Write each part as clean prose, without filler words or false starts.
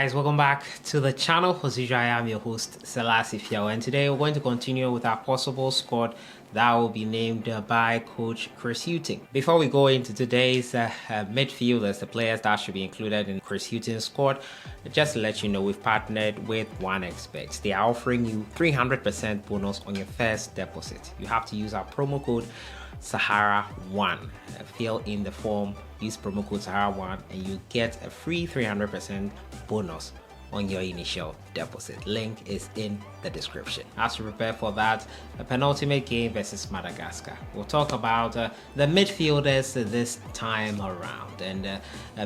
guys, welcome back to the channel. As usual, I am your host Sellssi, and today we're going to continue with our possible squad that will be named by Coach Chris Hughton. Before we go into today's midfielders, the players that should be included in Chris Hughton's squad, just to let you know, we've partnered with OneXpert. They are offering you 300% bonus on your first deposit. You have to use our promo code Sahara1. Fill in the form, use promo code Sahara1, and you get a free 300% bonus on your initial deposit. Link is in the description. As we prepare for that, a penultimate game versus Madagascar. We'll talk about the midfielders this time around. And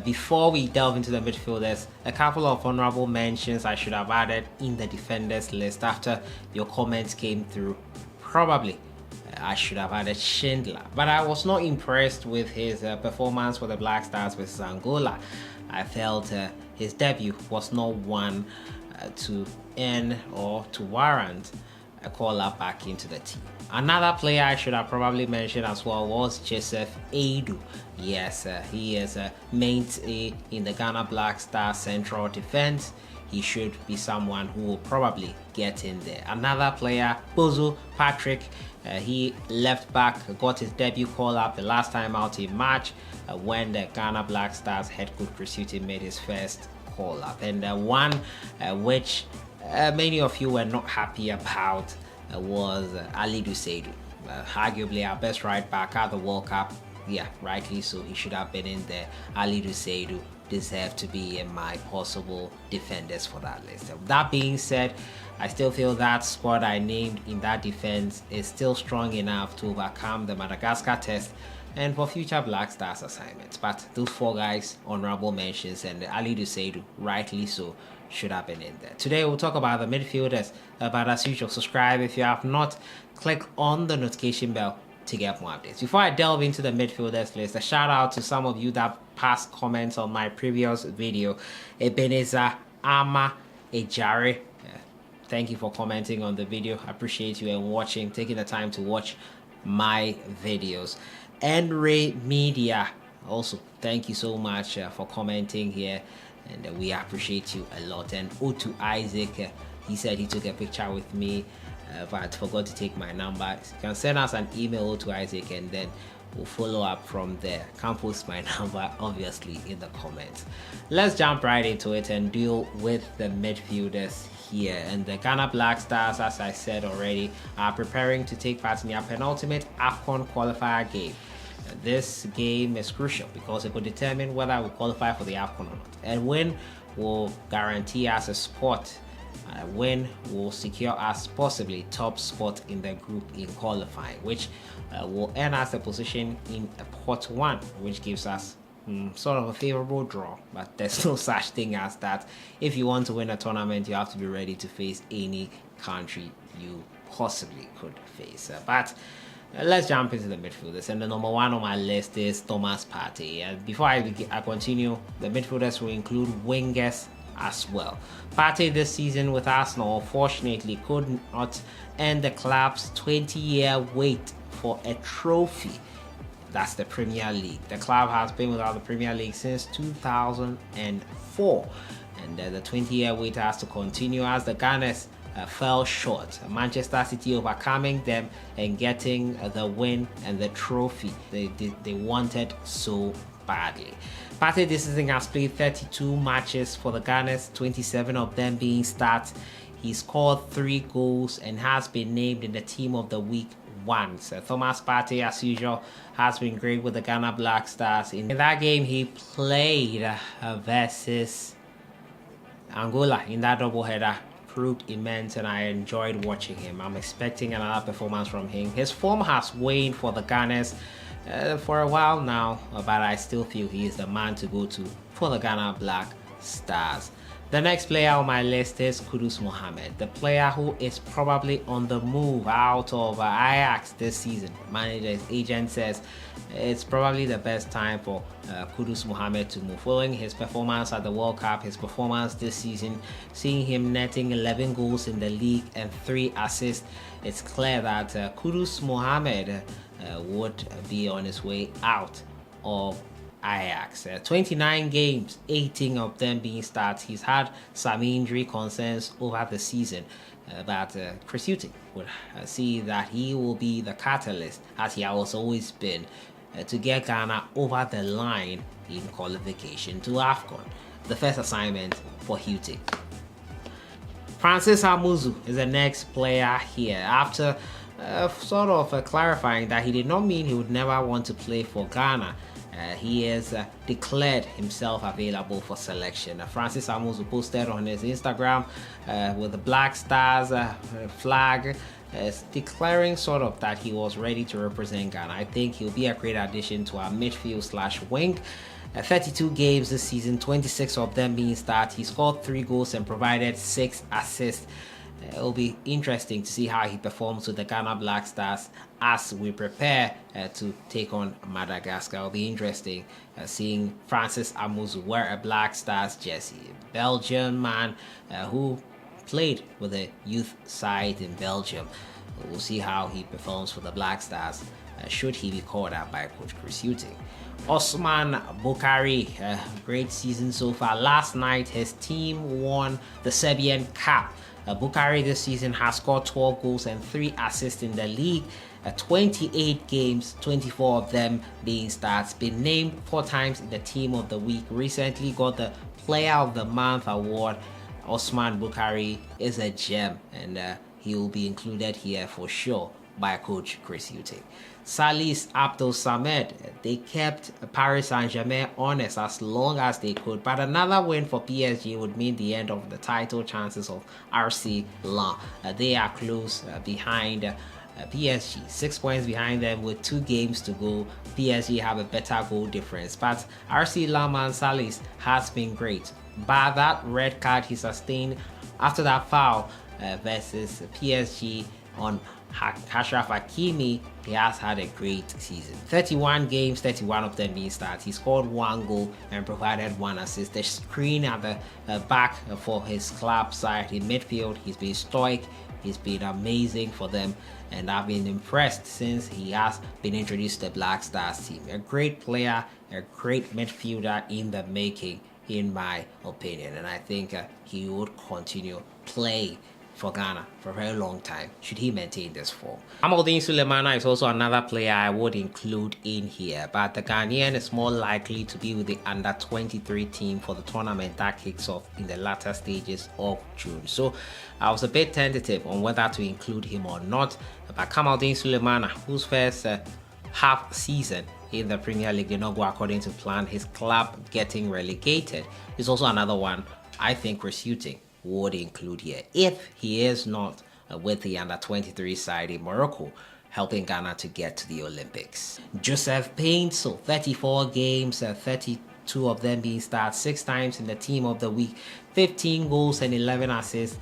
before we delve into the midfielders, a couple of honorable mentions I should have added in the defenders list after your comments came through. Probably I should have added Schindler, but I was not impressed with his performance for the Black Stars versus Angola. I felt his debut was not one to earn or to warrant a call-up back into the team. Another player I should have probably mentioned as well was Joseph Adu. Yes, he is a mainstay in the Ghana Black Stars central defense. He should be someone who will probably get in there. Another player, Bozo Patrick, he left back, got his debut call up the last time out in March when the Ghana Black Stars head coach Chris Hughton made his first call up. And one which many of you were not happy about was Ali Seidu, arguably our best right back at the World Cup. Yeah, rightly so, he should have been in there. Ali Seidu deserve to be in my possible defenders for that list. That being said, I still feel that squad I named in that defense is still strong enough to overcome the Madagascar test and for future Black Stars assignments. But those four guys, honorable mentions, and Ali Seidu, rightly so, should have been in there. Today we'll talk about the midfielders, but as usual, subscribe if you have not. Click on the notification bell to get more updates. Before I delve into the midfielders list, a shout out to some of you that passed comments on my previous video. Ebenezer Ama Ejare, thank you for commenting on the video. I appreciate you and watching, taking the time to watch my videos. And Ray Media, also thank you so much for commenting here, and we appreciate you a lot. And Otu Isaac, he said he took a picture with me, but forgot to take my number. You can send us an email to Isaac and then we'll follow up from there. Can't post my number obviously in the comments. Let's jump right into it and deal with the midfielders here. And the Ghana Black Stars, as I said already, are preparing to take part in their penultimate Afcon Qualifier game. This game is crucial because it will determine whether we qualify for the Afcon or not. And win will guarantee us a spot. Win will secure us possibly top spot in the group in qualifying, which will earn us a position in pot 1, which gives us sort of a favorable draw. But there's no such thing as that. If you want to win a tournament, you have to be ready to face any country you possibly could face. Let's jump into the midfielders, and the number one on my list is Thomas Partey. And before I continue, the midfielders will include wingers as well. Partey this season with Arsenal unfortunately could not end the club's 20-year wait for a trophy. That's the Premier League. The club has been without the Premier League since 2004, and the 20-year wait has to continue as the Gunners fell short. Manchester City overcoming them and getting the win and the trophy they wanted so badly. Partey this season has played 32 matches for the Gunners, 27 of them being starts. He scored 3 goals and has been named in the Team of the Week once. Thomas Partey, as usual, has been great with the Ghana Black Stars. In that game, he played versus Angola in that doubleheader. Proved immense, and I enjoyed watching him. I'm expecting another performance from him. His form has waned for the Gunners for a while now, but I still feel he is the man to go to for the Ghana Black Stars. The next player on my list is Kudus Mohammed, the player who is probably on the move out of Ajax this season. Manager's agent says it's probably the best time for Kudus Mohammed to move. Following his performance at the World Cup, his performance this season, seeing him netting 11 goals in the league and 3 assists, it's clear that Kudus Mohammed would be on his way out of Ajax. 29 games, 18 of them being starts. He's had some injury concerns over the season, but Chris Hughton would see that he will be the catalyst, as he has always been, to get Ghana over the line in qualification to Afcon. The first assignment for Hughton. Francis Amuzu is the next player here. After clarifying that he did not mean he would never want to play for Ghana, he has declared himself available for selection. Francis Amuzu posted on his Instagram with the Black Stars flag, declaring that he was ready to represent Ghana. I think he'll be a great addition to our midfield/wing. 32 games this season, 26 of them being started. He scored 3 goals and provided 6 assists. It'll be interesting to see how he performs with the Ghana Black Stars as we prepare to take on Madagascar. It'll be interesting seeing Francis Amuzu wear a Black Stars jersey. Belgian man who played with the youth side in Belgium. We'll see how he performs for the Black Stars should he be called up by Coach Chris Hughton. Osman Bukari, great season so far. Last night his team won the Serbian Cup. Bukari this season has scored 12 goals and 3 assists in the league. 28 games, 24 of them being starts. Been named 4 times in the Team of the Week. Recently got the Player of the Month award. Osman Bukari is a gem, and he will be included here for sure by Coach Chris Hughton. Salis Abdul Samed, they kept Paris Saint-Germain honest as long as they could, but another win for PSG would mean the end of the title chances of RC Lens. They are close behind PSG, 6 points behind them with 2 games to go. PSG have a better goal difference, but RC Lens Salis has been great. By that red card he sustained after that foul versus PSG on Ashraf Hakimi, he has had a great season. 31 games, 31 of them being starts. He scored 1 goal and provided 1 assist. The screen at the back for his club side in midfield, he's been stoic. He's been amazing for them, and I've been impressed since he has been introduced to the Black Stars team. A great player, a great midfielder in the making, in my opinion, and I think he would continue playing for Ghana for a very long time should he maintain this form. Amaldine Sulemana is also another player I would include in here, but the Ghanaian is more likely to be with the under-23 team for the tournament that kicks off in the latter stages of June. So I was a bit tentative on whether to include him or not, but Kamaldeen Sulemana, whose first half season in the Premier League did not go according to plan, his club getting relegated, is also another one I think Chris Hughton would include here if he is not with the under-23 side in Morocco, helping Ghana to get to the Olympics. Joseph Paintsel, 34 games, 32 of them being started, 6 times in the Team of the Week, 15 goals and 11 assists.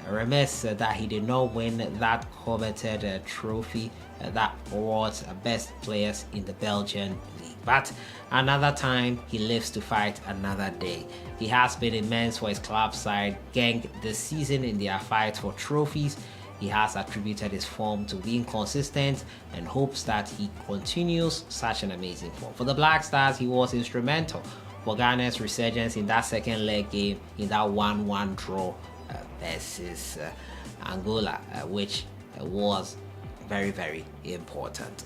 Remiss that he did not win that coveted trophy that awards best players in the Belgian league. But another time he lives to fight another day. He has been immense for his club side, Genk, this season in their fight for trophies. He has attributed his form to being consistent and hopes that he continues such an amazing form. For the Black Stars, he was instrumental for Ghana's resurgence in that second leg game in that 1-1 draw versus Angola, which was very, very important.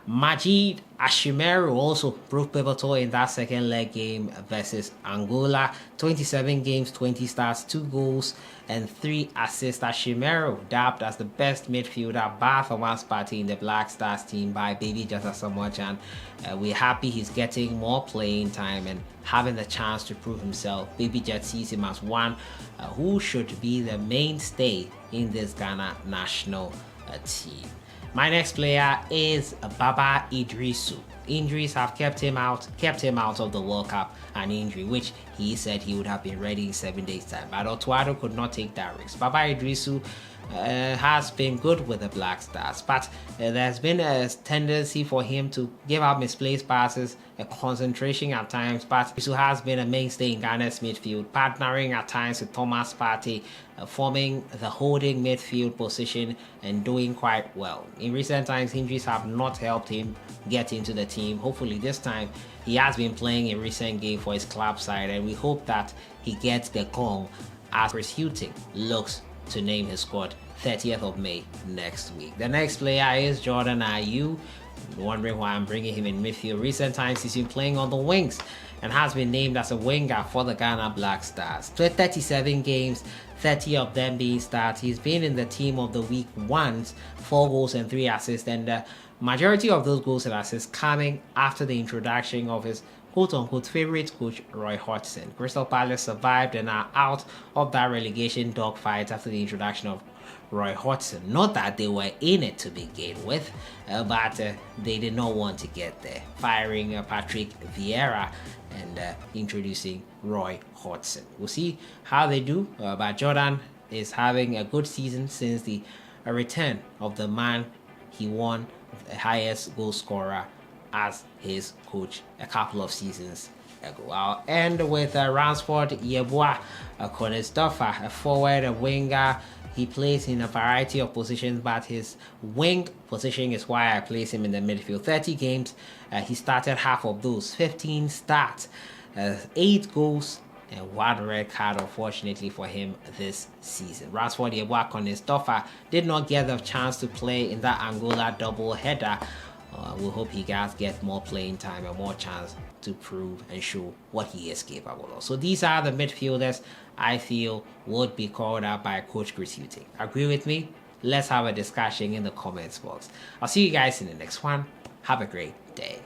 Majid Ashimeru also proved pivotal in that second leg game versus Angola. 27 games, 20 starts, 2 goals and 3 assists. Ashimeru dubbed as the best midfielder by Thomas Partey in the Black Stars team by Baby Jata Samoachan. We're happy he's getting more playing time and having the chance to prove himself. Baby Jet sees him as one who should be the mainstay in this Ghana national team. My next player is Baba Idrisu. Injuries have kept him out of the World Cup, an injury which he said he would have been ready in 7 days time. But Otuado could not take that risk. Baba Idrisu has been good with the Black Stars, but there's been a tendency for him to give out misplaced passes, a concentration at times, but he has been a mainstay in Ghana's midfield, partnering at times with Thomas Partey, forming the holding midfield position and doing quite well. In recent times, injuries have not helped him get into the team. Hopefully this time he has been playing a recent game for his club side, and we hope that he gets the gong as Chris Hughton looks to name his squad 30th of May next week. The next player is Jordan Ayew. Wondering why I'm bringing him in midfield. Recent times he's been playing on the wings and has been named as a winger for the Ghana Black Stars. 37 games, 30 of them being starts. He's been in the team of the week once, 4 goals and 3 assists, and the majority of those goals and assists coming after the introduction of his quote-unquote favorite coach Roy Hodgson. Crystal Palace survived and are out of that relegation dogfight after the introduction of Roy Hodgson. Not that they were in it to begin with, but they did not want to get there, firing Patrick Vieira and introducing Roy Hodgson. We'll see how they do, but Jordan is having a good season since the return of the man he won the highest goal scorer as his coach a couple of seasons ago. I'll end with Ransford Yeboah, a corner stuffer, a forward, a winger. He plays in a variety of positions, but his wing position is why I place him in the midfield. 30 games, he started half of those. 15 starts, 8 goals, and 1 red card, unfortunately for him this season. Ransford Yeboah, corner stuffer, did not get the chance to play in that Angola double header. We'll hope he guys get more playing time and more chance to prove and show what he is capable of. So these are the midfielders I feel would be called out by Coach Chris Hughton. Agree with me? Let's have a discussion in the comments box. I'll see you guys in the next one. Have a great day.